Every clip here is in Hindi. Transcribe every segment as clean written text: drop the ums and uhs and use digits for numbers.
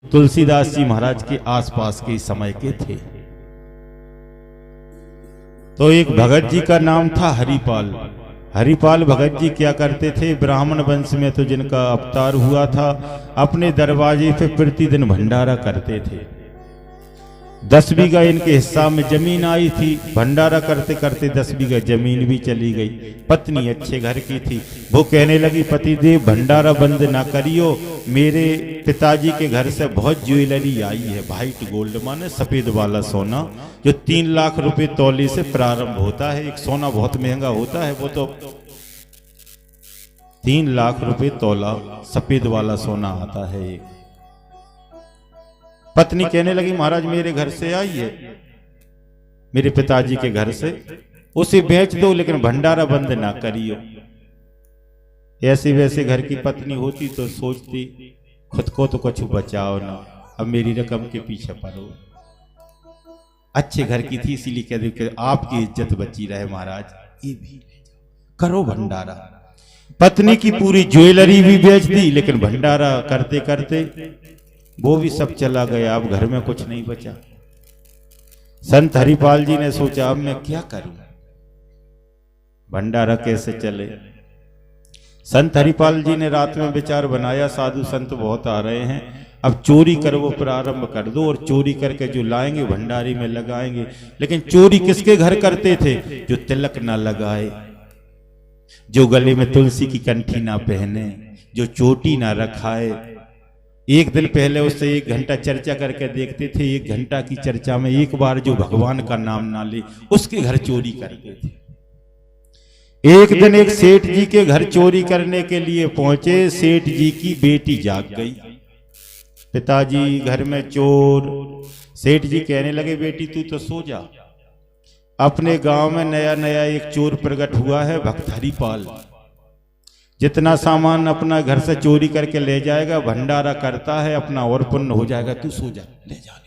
तुलसीदास जी महाराज के आसपास के समय के थे। तो एक भगत जी का नाम था हरिपाल। हरिपाल भगत जी क्या करते थे, ब्राह्मण वंश में तो जिनका अवतार हुआ था, अपने दरवाजे पे प्रतिदिन भंडारा करते थे। 10 बीघा इनके हिस्सा में जमीन आई थी। भंडारा करते करते 10 बीघा जमीन भी चली गई। पत्नी अच्छे घर की थी, वो कहने लगी, पतिदेव भंडारा बंद ना करियो, मेरे पिताजी के घर से बहुत ज्वेलरी आई है, व्हाइट गोल्ड माने सफेद वाला सोना, जो 3 लाख रुपए तौले से प्रारंभ होता है। एक सोना बहुत महंगा होता है, वो तो 3 लाख रुपए तौला सफेद वाला सोना आता है एक। पत्नी कहने लगी, महाराज मेरे घर से आई है, मेरे पिताजी के घर से, उसे बेच दो लेकिन भंडारा बंद ना करियो। ऐसे वैसे घर की पत्नी होती तो सोचती खुद को तो कुछ बचाओ ना, अब मेरी रकम के पीछे पड़ो। अच्छे घर की थी, इसीलिए कह दे आपकी इज्जत बची रहे महाराज, ये भी करो भंडारा। पत्नी की पूरी ज्वेलरी भी बेच दी, लेकिन भंडारा करते करते वो भी सब चला गया। अब घर में कुछ नहीं बचा। संत हरिपाल जी ने सोचा, अब मैं क्या करूं, भंडारा कैसे चले। संत हरिपाल जी ने रात में विचार बनाया, साधु संत बहुत आ रहे हैं, अब चोरी कर वो प्रारंभ कर दो, और चोरी करके जो लाएंगे भंडारी में लगाएंगे। लेकिन चोरी किसके घर करते थे? जो तिलक ना लगाए, जो गले में तुलसी की कंठी ना पहने, जो चोटी ना रखाए। एक दिन पहले उससे 1 घंटा चर्चा करके देखते थे, 1 घंटा की चर्चा में एक बार जो भगवान का नाम ना ले, उसके घर चोरी करते थे। एक दिन एक सेठ जी के घर चोरी करने के लिए पहुंचे। सेठ जी की बेटी जाग गई, पिताजी घर में चोर। सेठ जी कहने लगे, बेटी तू तो सो जा, अपने गांव में नया नया एक चोर प्रकट हुआ है, भक्त हरिपाल, जितना सामान अपना घर से चोरी करके ले जाएगा, भंडारा करता है, अपना और पुण्य हो जाएगा, तू सो जा, ले जा।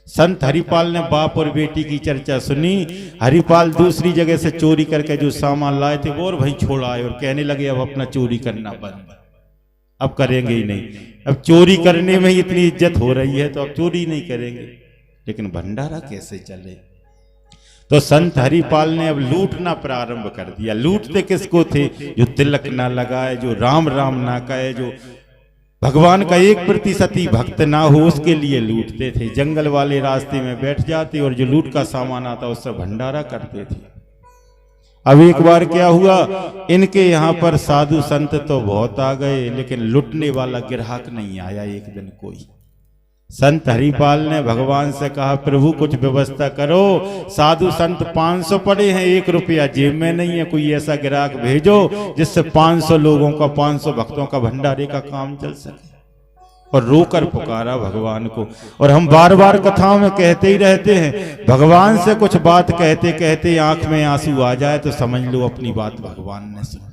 संत हरिपाल ने बाप और बेटी की चर्चा सुनी। हरिपाल दूसरी जगह से चोरी करके जो सामान लाए थे वो और वहीं छोड़ आए, और कहने लगे अब अपना चोरी करना बंद, अब करेंगे ही नहीं। अब चोरी करने में ही इतनी इज्जत हो रही है तो अब चोरी नहीं करेंगे, लेकिन भंडारा कैसे चले। तो संत हरिपाल ने अब लूटना प्रारंभ कर दिया। लूटते किसको थे? जो तिलक ना लगाए, जो राम राम ना कहे, जो भगवान का 1% ही भक्त ना हो, उसके लिए लूटते थे। जंगल वाले रास्ते में बैठ जाते और जो लूट का सामान आता उससे भंडारा करते थे। अब एक बार क्या हुआ, इनके यहाँ पर साधु संत तो बहुत आ गए, लेकिन लुटने वाला ग्राहक नहीं आया एक दिन कोई। संत हरिपाल ने भगवान से कहा, प्रभु कुछ व्यवस्था करो, साधु संत 500 पड़े हैं, 1 रुपया जेब में नहीं है, कोई ऐसा ग्राहक भेजो जिससे 500 लोगों का, 500 भक्तों का भंडारे का काम चल सके। और रोकर पुकारा भगवान को। और हम बार बार कथाओं में कहते ही रहते हैं, भगवान से कुछ बात कहते कहते आंख में आंसू आ जाए तो समझ लो अपनी बात भगवान ने सुन ली।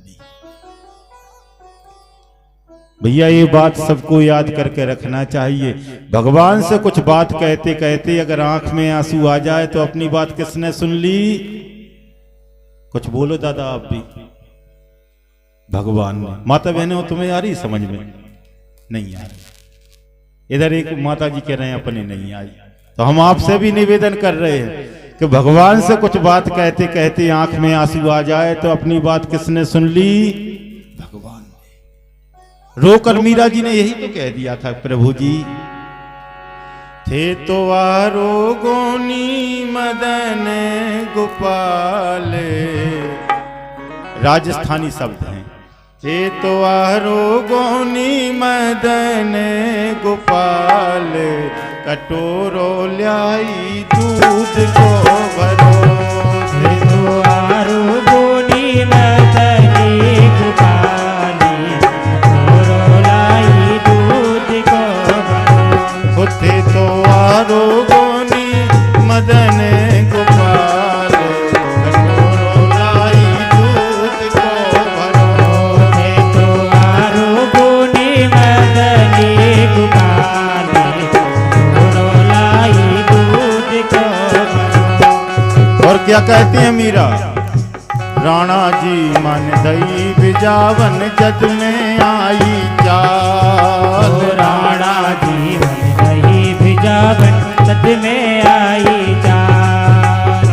भैया ये बात सबको याद करके रखना चाहिए। भगवान से कुछ बात कहते कहते अगर आंख में आंसू आ जाए तो अपनी बात किसने सुन ली? कुछ बोलो दादा आप भी। भगवान ने। माता बहनों तुम्हें आ रही समझ में? नहीं आ रही। इधर एक माता जी कह रहे हैं अपने नहीं आई, तो हम आपसे भी निवेदन कर रहे हैं कि भगवान से कुछ बात कहते कहते आंख में आंसू आ जाए तो अपनी बात किसने सुन ली? भगवान ने। रोकर मीरा जी ने यही तो कह दिया था, प्रभु जी थे तो आरोगोनी मदन गोपाल, राजस्थानी शब्द हैं। थे तो आरोगोनी मदन गोपाल, कटोरो लाई दूध को भरो। थे तो आरोगोनी मदन गोपाल, कटोरो लाई दूध को भरो। थे तो आरोगोनी मदन गोपाल, कटोरो लाई दूध को भरो। थे तो आरोगोनी मदन गोपाल, कटोरो लाई दूध को भरो। और क्या कहते हैं मीरा? राणा जी मन दई बिजावन जद में आई चाल। राणा जी मन जावन सद में आई जान।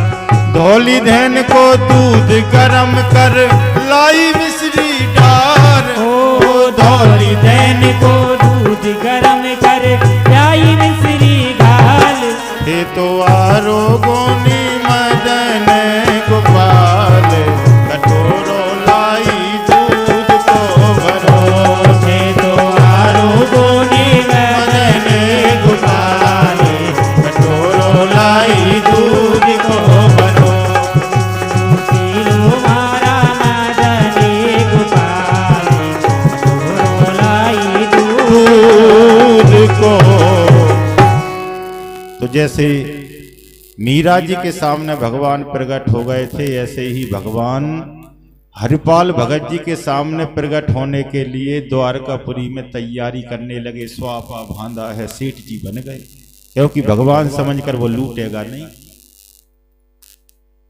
धौली धैन को दूध गरम कर लाई मिश्री डार। ओ धौली धैन को दूध गरम कर लाई मिश्री डाल। हे तो आरोगोनी मदन गोपाल कटोरो लाई दूध को भरो। हे तो आरोगोनी मदन गोपाल कटोरो लाई दूध को भरो। पीलो मारा मदन गोपाल कटोरो लाई दूध को। तो जैसे मीरा जी के सामने भगवान प्रकट हो गए थे, ऐसे ही भगवान हरिपाल भगत जी के सामने प्रकट होने के लिए द्वारकापुरी में तैयारी करने लगे। स्वापा बांधा है, सेठ जी बन गए, क्योंकि भगवान समझकर वो लूटेगा नहीं।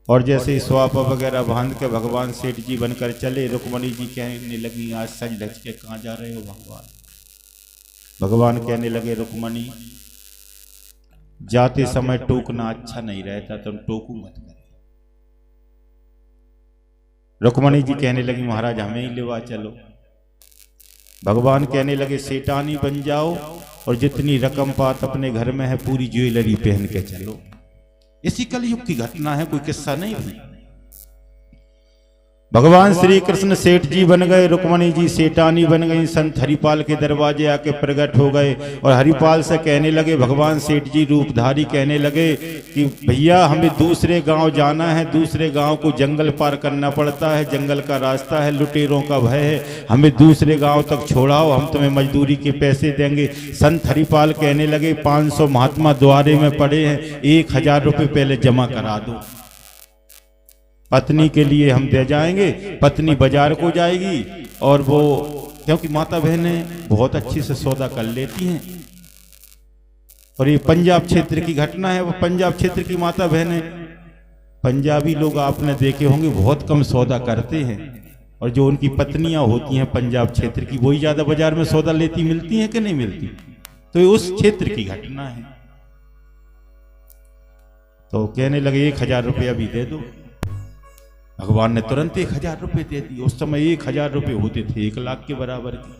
और जैसे ही स्वापा वगैरह बांध के भगवान सेठ जी बनकर चले, रुक्मणी जी कहने लगी आज सज धज के कहाँ जा रहे हो भगवान। भगवान कहने लगे रुक्मणी जाते समय टोकना अच्छा नहीं रहता, तुम टोकू मत कर। रुक्मणी जी कहने लगी महाराज हमें ही लेवा चलो। भगवान कहने लगे सेठानी बन जाओ और जितनी रकम पात अपने घर में है पूरी ज्वेलरी पहन के चलो। इसी कलयुग की घटना है, कोई किस्सा नहीं है। भगवान श्री कृष्ण सेठ जी बन गए, रुक्मणी जी सेठानी बन गई। संत हरिपाल के दरवाजे आके प्रकट हो गए और हरिपाल से कहने लगे, भगवान सेठ जी रूपधारी कहने लगे कि भैया हमें दूसरे गांव जाना है, दूसरे गांव को जंगल पार करना पड़ता है, जंगल का रास्ता है, लुटेरों का भय है, हमें दूसरे गांव तक छोड़ाओ, हम तुम्हें मजदूरी के पैसे देंगे। संत हरिपाल कहने लगे 500 महात्मा द्वारे में पड़े हैं, 1000 रुपये पहले जमा करा दो, पत्नी के लिए हम दे जाएंगे। पत्नी बाजार को जाएगी और वो क्योंकि माता बहनें बहुत अच्छी से सौदा कर लेती हैं, और ये पंजाब क्षेत्र की घटना है। वो पंजाब क्षेत्र की माता बहनें, पंजाबी लोग आपने देखे होंगे बहुत कम सौदा करते हैं, और जो उनकी पत्नियां होती हैं पंजाब क्षेत्र की वही ज्यादा बाजार में सौदा लेती मिलती हैं कि नहीं मिलती। तो ये उस क्षेत्र की घटना है। तो कहने लगे 1000 रुपया भी दे दो। भगवान ने तुरंत 1000 रुपये दे दिए। उस समय 1000 रुपये होते थे 1 लाख के बराबर के।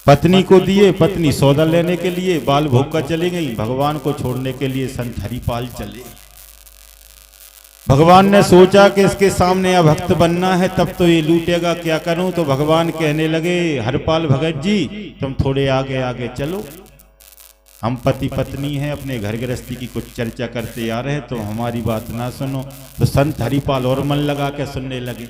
पत्नी को दिए, पत्नी सौदा लेने के लिए बाल भोग का चली गई। भगवान को छोड़ने के लिए संत हरिपाल चले। भगवान ने सोचा कि इसके सामने अब भक्त बनना है, तब तो ये लूटेगा, क्या करूं। तो भगवान कहने लगे हरिपाल भगत जी तुम थोड़े आगे आगे चलो, हम पति पत्नी हैं, अपने घर गृहस्थी की कुछ चर्चा करते आ रहे हैं, तो हमारी बात ना सुनो। तो संत हरिपाल और मन लगा के सुनने लगे।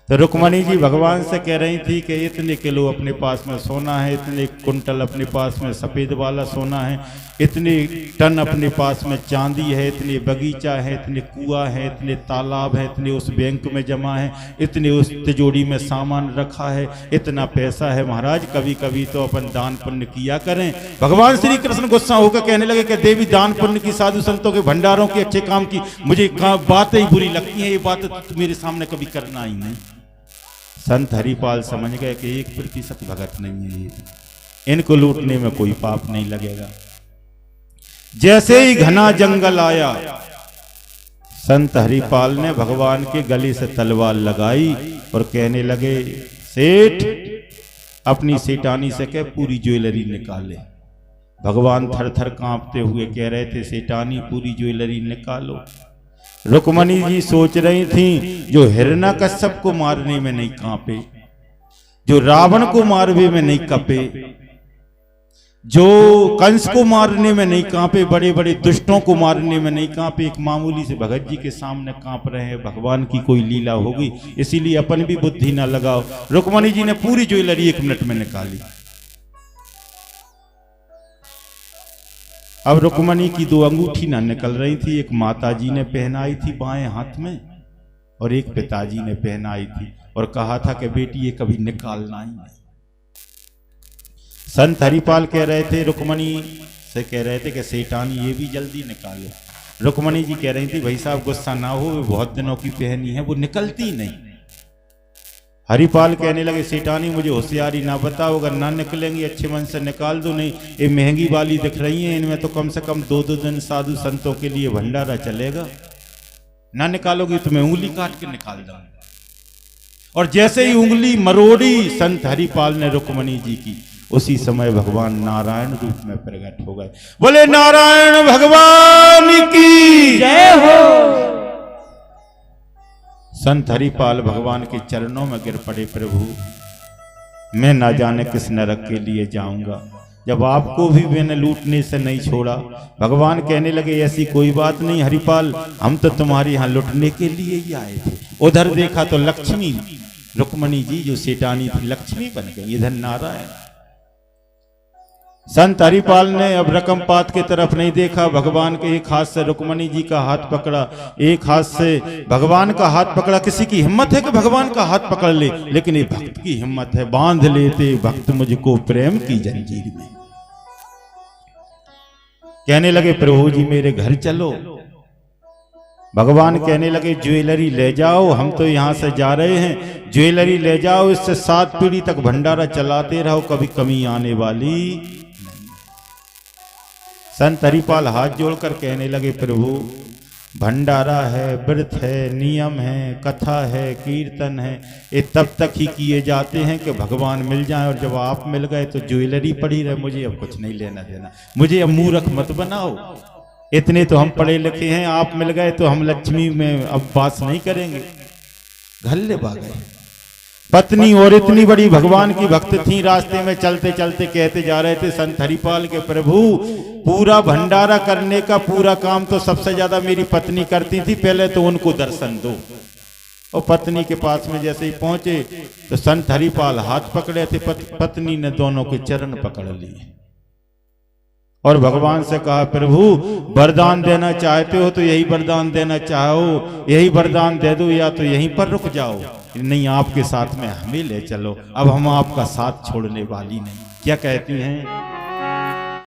तो रुक्मणी जी भगवान से कह रही थी कि इतने किलो अपने पास में सोना है, इतने कुंटल अपने पास में सफ़ेद वाला सोना है, इतने टन अपने पास में चांदी है, इतने बगीचा है, इतने कुआं है, इतने तालाब है, इतने उस बैंक में जमा है, इतने उस तिजोरी में सामान रखा है, इतना पैसा है। महाराज कभी कभी तो अपन दान पुण्य किया करें। भगवान श्री कृष्ण गुस्सा होकर कहने लगे कि देवी दान पुण्य की, साधु संतों के भंडारों की, अच्छे काम की मुझे बातें ही बुरी लगती हैं, ये बातें तो मेरे सामने कभी करना ही नहीं। संत हरिपाल समझ गए कि 1% भगत नहीं है ये, इनको लूटने में कोई पाप नहीं लगेगा। जैसे ही घना जंगल आया, संत हरिपाल ने भगवान के गले से तलवार लगाई और कहने लगे सेठ अपनी सेठानी से कह पूरी ज्वेलरी निकाले। भगवान थर थर कांपते हुए कह रहे थे सेठानी पूरी ज्वेलरी निकालो। रुक्मणी जी सोच रही थी जो हिरण्यकश्यप को मारने में नहीं कांपे, जो रावण को मारने में नहीं कपे, जो कंस को मारने में नहीं कांपे, बड़े बड़े दुष्टों को मारने में नहीं कांपे, एक मामूली से भगत जी के सामने कांप रहे हैं। भगवान की कोई लीला होगी, इसीलिए अपन भी बुद्धि ना लगाओ। रुक्मणी जी ने पूरी ज्वेलरी 1 मिनट में निकाली। अब रुक्मणी की 2 अंगूठी ना निकल रही थी, एक माताजी ने पहनाई थी बाएं हाथ में और एक पिताजी ने पहनाई थी, और कहा था कि बेटी ये कभी निकालना ही नहीं। संत हरिपाल कह रहे थे, रुक्मणी से कह रहे थे कि सेठानी ये भी जल्दी निकालो। रुक्मणी जी कह रही थी भाई साहब गुस्सा ना हो, वो बहुत दिनों की पहनी है, वो निकलती नहीं। हरिपाल कहने लगे सेठानी मुझे होशियारी ना बताओ, अगर ना निकलेंगी अच्छे मन से निकाल दो, नहीं ये महंगी वाली दिख रही हैं, इनमें तो कम से कम 2-2 दिन साधु संतों के लिए भंडारा चलेगा, ना निकालोगी तो मैं उंगली काट के निकाल दूंगा। और जैसे ही उंगली मरोड़ी संत हरिपाल ने रुक्मणी जी की, उसी समय भगवान नारायण रूप में प्रकट हो गए। बोले नारायण भगवान की जय हो। संत हरिपाल भगवान के चरणों में गिर पड़े, प्रभु मैं ना जाने किस नरक के लिए जाऊंगा, जब आपको भी मैंने लूटने से नहीं छोड़ा। भगवान कहने लगे ऐसी कोई बात नहीं हरिपाल, हम तो तुम्हारे यहाँ लुटने के लिए ही आए थे। उधर देखा तो लक्ष्मी रुक्मणी जी जो सेठानी थी लक्ष्मी बन गई, इधर नारायण। संत हरिपाल ने अब रकम पात की तरफ नहीं देखा, भगवान के एक हाथ से रुक्मणी जी का हाथ पकड़ा, एक हाथ से भगवान का हाथ पकड़ा। किसी की हिम्मत है कि भगवान का हाथ पकड़ ले, लेकिन ये भक्त की हिम्मत है, बांध लेते भक्त मुझको प्रेम की जंजीर में। कहने लगे प्रभु जी मेरे घर चलो। भगवान कहने लगे ज्वेलरी ले जाओ, हम तो यहां से जा रहे हैं, ज्वेलरी ले जाओ, इससे 7 पीढ़ी तक भंडारा चलाते रहो, कभी कमी आने वाली नहीं। संत हरिपाल हाथ जोड़कर कहने लगे प्रभु भंडारा है, व्रत है, नियम है, कथा है, कीर्तन है, ये तब तक ही किए जाते हैं कि भगवान मिल जाए, और जब आप मिल गए तो ज्वेलरी पड़ी रहे, मुझे अब कुछ नहीं लेना देना, मुझे अब मूर्ख मत बनाओ। इतने तो हम पढ़े लिखे हैं, आप मिल गए तो हम लक्ष्मी में अब वास नहीं करेंगे। घल्ले भाग गए। पत्नी और इतनी बड़ी भगवान की भक्त थी, रास्ते में चलते चलते कहते जा रहे थे संत हरिपाल के प्रभु पूरा भंडारा करने का पूरा काम तो सबसे ज्यादा मेरी पत्नी करती थी, पहले तो उनको दर्शन दो। और पत्नी के पास में जैसे ही पहुंचे तो संत हरिपाल हाथ पकड़े थे, पत्नी ने दोनों के चरण पकड़ लिए और भगवान से कहा प्रभु वरदान देना चाहते हो तो यही वरदान देना चाहो, यही वरदान दे दो, या तो यहीं पर रुक जाओ, नहीं आपके साथ में हमें ले चलो, अब हम आपका साथ छोड़ने वाली नहीं। क्या कहती हैं?